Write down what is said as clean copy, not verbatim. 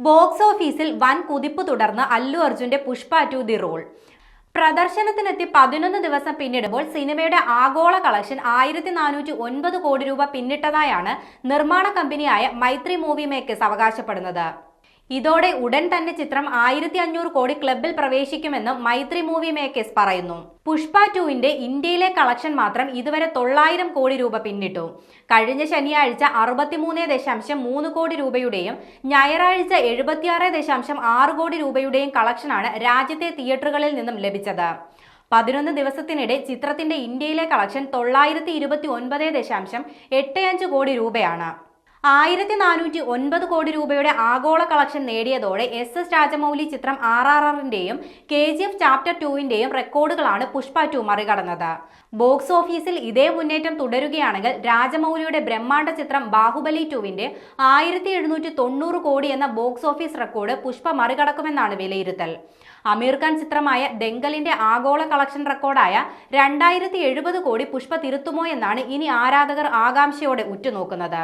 Box ഓഫീസിൽ വൻ കുതിപ്പ് തുടർന്ന് അല്ലു അർജുന്റെ പുഷ്പ 2 ദി റോൾ. പ്രദർശനത്തിനെത്തി 11 ദിവസം പിന്നിടുമ്പോൾ സിനിമയുടെ ആഗോള കളക്ഷൻ 1409 കോടി രൂപ പിന്നിട്ടതായാണ് നിർമ്മാണ കമ്പനിയായ മൈത്രി മൂവി മേക്കേഴ്സ് അവകാശപ്പെടുന്നത്. ഇതോടെ ഉടൻ തന്നെ ചിത്രം 1500 കോടി ക്ലബിൽ പ്രവേശിക്കുമെന്ന് മൈത്രി മൂവി മേക്കേഴ്സ് പറയുന്നു. പുഷ്പ 2വിന്റെ ഇന്ത്യയിലെ കളക്ഷൻ മാത്രം ഇതുവരെ 900 കോടി രൂപ പിന്നിട്ടു. കഴിഞ്ഞ ശനിയാഴ്ച 63.3 കോടി രൂപയുടെയും ഞായറാഴ്ച 76.6 കോടി രൂപയുടെയും കളക്ഷനാണ് രാജ്യത്തെ തിയേറ്ററുകളിൽ നിന്നും ലഭിച്ചത്. 11 ദിവസത്തിനിടെ ചിത്രത്തിന്റെ ഇന്ത്യയിലെ കളക്ഷൻ 929.85 കോടി രൂപയാണ്. 1409 കോടി രൂപയുടെ ആഗോള കളക്ഷൻ നേടിയതോടെ SS രാജമൗലി ചിത്രം RRRന്റെയും KGF ചാപ്റ്റർ 2വിന്റെയും റെക്കോർഡുകളാണ് പുഷ്പ 2 മറികടന്നത്. ബോക്സ് ഓഫീസിൽ ഇതേ മുന്നേറ്റം തുടരുകയാണെങ്കിൽ രാജമൗലിയുടെ ബ്രഹ്മാണ്ഡ ചിത്രം ബാഹുബലി 2വിന്റെ 1790 കോടി എന്ന ബോക്സ് ഓഫീസ് റെക്കോർഡ് പുഷ്പ മറികടക്കുമെന്നാണ് വിലയിരുത്തൽ. അമീർ ഖാൻ ചിത്രമായ ദംഗലിന്റെ ആഗോള കളക്ഷൻ റെക്കോർഡായ 2070 കോടി പുഷ്പ തിരുത്തുമോ എന്നാണ് ഇനി ആരാധകർ ആകാംക്ഷയോടെ ഉറ്റുനോക്കുന്നത്.